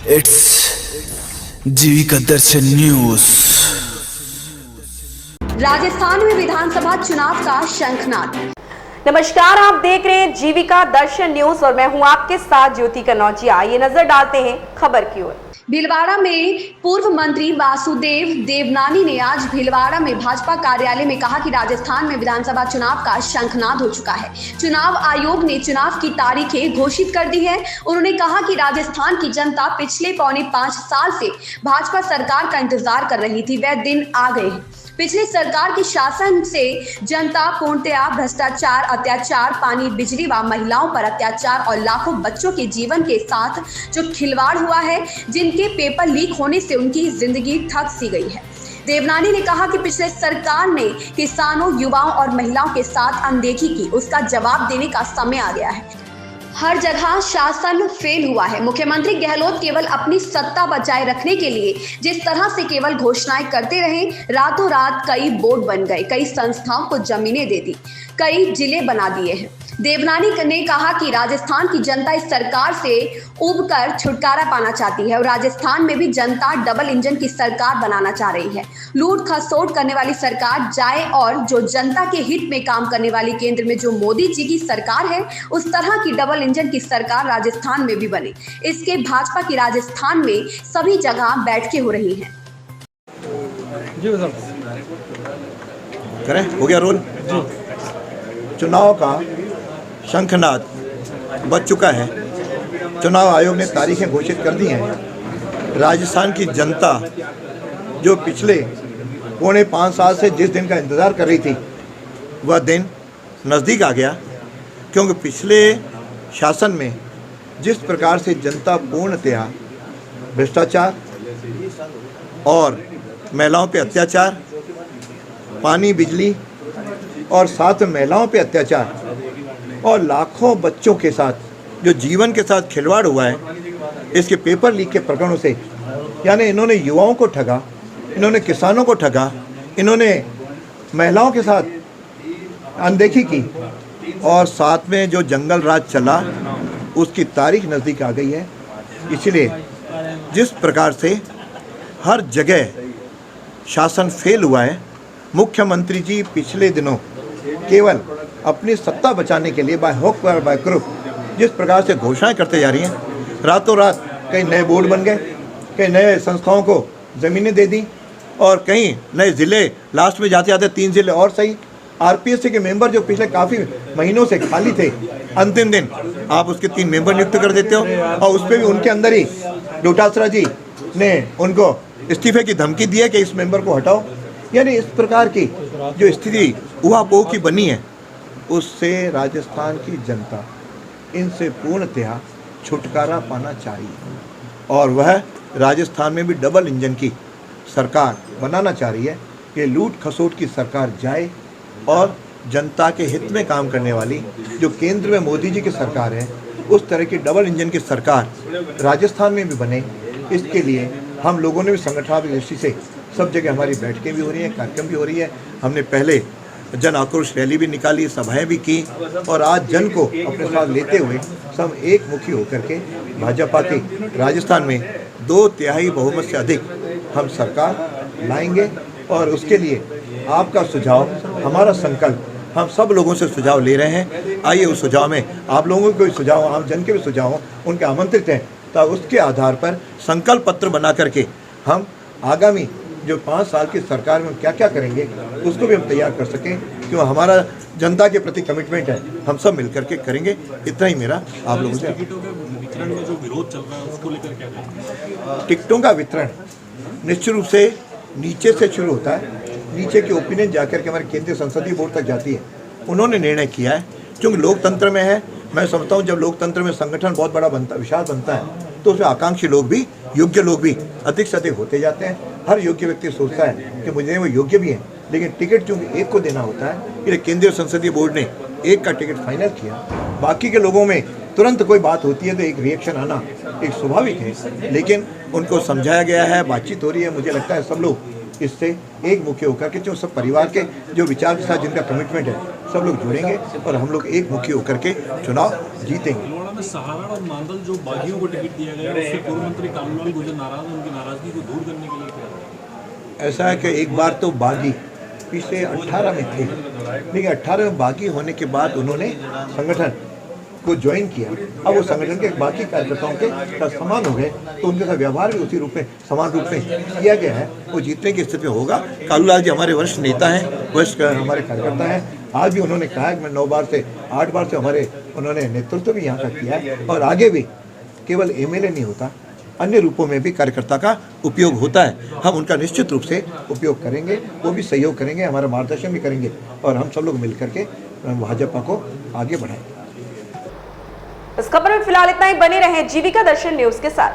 It's Jeevika Darshan news. Rajasthan में विधानसभा चुनाव का शंखनाद। नमस्कार, आप देख रहे हैं जीविका दर्शन न्यूज और मैं हूं आपके साथ ज्योति कनौजिया। आइए नजर डालते हैं खबर की ओर। भीलवाड़ा में पूर्व मंत्री वासुदेव देवनानी ने आज भीलवाड़ा में भाजपा कार्यालय में कहा कि राजस्थान में विधानसभा चुनाव का शंखनाद हो चुका है। चुनाव आयोग ने चुनाव की तारीखें घोषित कर दी है। उन्होंने कहा कि राजस्थान की जनता पिछले 4.5 साल से भाजपा सरकार का इंतजार कर रही थी, वह दिन आ गए हैं। पिछले सरकार के शासन से जनता पूर्णतया भ्रष्टाचार, अत्याचार, पानी, बिजली व महिलाओं पर अत्याचार और लाखों बच्चों के जीवन के साथ जो खिलवाड़ हुआ है, जिनके पेपर लीक होने से उनकी जिंदगी ठप सी गई है। देवनानी ने कहा कि पिछले सरकार ने किसानों, युवाओं और महिलाओं के साथ अनदेखी की, उसका जवाब देने का समय आ गया है। हर जगह शासन फेल हुआ है। मुख्यमंत्री गहलोत केवल अपनी सत्ता बचाए रखने के लिए जिस तरह से केवल घोषणाएं करते रहे, रातों रात कई बोर्ड बन गए, कई संस्थाओं को जमीनें दे दी, कई जिले बना दिए हैं। देवनानी ने कहा कि राजस्थान की जनता इस सरकार से उबकर छुटकारा पाना चाहती है और राजस्थान में भी जनता डबल इंजन की सरकार बनाना चाह रही है। लूट खसोट करने वाली सरकार जाए और जो जनता के हित में काम करने वाली केंद्र में जो मोदी जी की सरकार है, उस तरह की डबल इंजन की सरकार राजस्थान में भी बने। इसके भाजपा की राजस्थान में सभी जगह बैठकें हो रही हैं। करें हो गया रोल। चुनाव का शंखनाद बज चुका है। चुनाव आयोग ने तारीखें घोषित कर दी हैं। राजस्थान की जनता जो पिछले 4.5 साल से जिस दिन का इंतज़ार कर रही थी, वह दिन नज़दीक आ गया, क्योंकि पिछले शासन में जिस प्रकार से जनता पूर्णतया भ्रष्टाचार और महिलाओं पे अत्याचार, पानी, बिजली और साथ में महिलाओं पे अत्याचार और लाखों बच्चों के साथ जो जीवन के साथ खिलवाड़ हुआ है, इसके पेपर लीक के प्रकरणों से, यानी इन्होंने युवाओं को ठगा, इन्होंने किसानों को ठगा, इन्होंने महिलाओं के साथ अनदेखी की और साथ में जो जंगल राज चला, उसकी तारीख नज़दीक आ गई है। इसलिए जिस प्रकार से हर जगह शासन फेल हुआ है, मुख्यमंत्री जी पिछले दिनों केवल अपनी सत्ता बचाने के लिए बाय हुक और बाय क्रुक जिस प्रकार से घोषणाएं करते जा रही हैं, रातों रात कई नए बोर्ड बन गए, कई नए संस्थाओं को ज़मीनें दे दी और कई नए ज़िले, लास्ट में जाते जाते 3 ज़िले और सही। आरपीएससी के मेंबर जो पिछले काफ़ी महीनों से खाली थे, अंतिम दिन आप उसके 3 मेंबर नियुक्त कर देते हो और उस पर भी उनके अंदर ही डोटासरा जी ने उनको इस्तीफे की धमकी दी है कि इस मेंबर को हटाओ। यानी इस प्रकार की जो स्थिति उहापोह की बनी है, उससे राजस्थान की जनता इनसे पूर्णतया छुटकारा पाना चाहिए और वह राजस्थान में भी डबल इंजन की सरकार बनाना चाह रही है कि लूट खसोट की सरकार जाए और जनता के हित में काम करने वाली जो केंद्र में मोदी जी की सरकार है, उस तरह की डबल इंजन की सरकार राजस्थान में भी बने। इसके लिए हम लोगों ने भी संगठनात्मक दृष्टि से सब जगह हमारी बैठकें भी हो रही हैं, कार्यक्रम भी हो रही है। हमने पहले जन आक्रोश रैली भी निकाली, सभाएं भी की और आज जन को अपने साथ लेते हुए सब एक मुखी होकर के भाजपा की राजस्थान में 2/3 बहुमत से अधिक हम सरकार लाएंगे और उसके लिए आपका सुझाव, हमारा संकल्प, हम सब लोगों से सुझाव ले रहे हैं। आइए उस सुझाव में आप लोगों के भी सुझाव, आम जन के भी सुझाव हों, उनके आमंत्रित हैं, तो उसके आधार पर संकल्प पत्र बना करके हम आगामी जो 5 साल की सरकार में क्या क्या करेंगे उसको भी हम तैयार कर सकें, क्यों हमारा जनता के प्रति कमिटमेंट है, हम सब मिलकर के करेंगे। इतना ही मेरा आप लोगों से। टिकटों के वितरण में जो विरोध चल रहा है, उसको लेकर क्या कहेंगे? टिकटों का वितरण निश्चित रूप से नीचे से शुरू होता है, नीचे की ओपिनियन जाकर के हमारे केंद्रीय संसदीय बोर्ड तक जाती है। उन्होंने निर्णय किया है, क्योंकि लोकतंत्र में है, मैं समझता हूँ जब लोकतंत्र में संगठन बहुत बड़ा बनता, विशाल बनता है, तो उसमें आकांक्षी लोग भी, योग्य लोग भी अधिक से अधिक होते जाते हैं। हर योग्य व्यक्ति सोचता है कि मुझे वो योग्य भी है, लेकिन टिकट चूँकि एक को देना होता है, इसलिए केंद्रीय संसदीय बोर्ड ने एक का टिकट फाइनल किया। बाकी के लोगों में तुरंत कोई बात होती है तो एक रिएक्शन आना एक स्वाभाविक है, लेकिन उनको समझाया गया है, बातचीत हो रही है। मुझे लगता है सब लोग इससे एक मुखी होकर के, जो सब परिवार के जो विचार के साथ जिनका कमिटमेंट है, सब लोग जुड़ेंगे और हम लोग एक मुखी होकर के चुनाव जीतेंगे। में सहारण और नांदल जो बागियों को टिकट दिया गया है, उससे पूर्व मंत्री कालूलाल गुर्जर नाराज हैं, उनकी नाराजगी को दूर करने के लिए क्या? ऐसा है कि एक बार तो बागी पिछले 18 में थे, लेकिन 18 में बागी होने के बाद उन्होंने संगठन को ज्वाइन किया। अब वो संगठन के बाकी कार्यकर्ताओं के साथ समान हो गए, तो उनके साथ व्यवहार भी उसी रूप में समान रूप में किया गया है। वो जीतने की स्थिति में होगा। कालूलाल जी हमारे वरिष्ठ नेता हैं, वरिष्ठ हमारे कार्यकर्ता हैं। आज भी उन्होंने कहा कि मैं 9 बार से 8 बार से हमारे उन्होंने नेतृत्व भी यहाँ का किया है, और आगे भी केवल एमएलए नहीं होता, अन्य रूपों में भी कार्यकर्ता का उपयोग होता है। हम उनका निश्चित रूप से उपयोग करेंगे, वो भी सहयोग करेंगे, हमारा मार्गदर्शन भी करेंगे, और हम सब लोग मिलकर के भाजपा को आगे बढ़ाएंगे। इस खबर में फिलहाल इतना ही। बने रहें जीविका दर्शन न्यूज के साथ।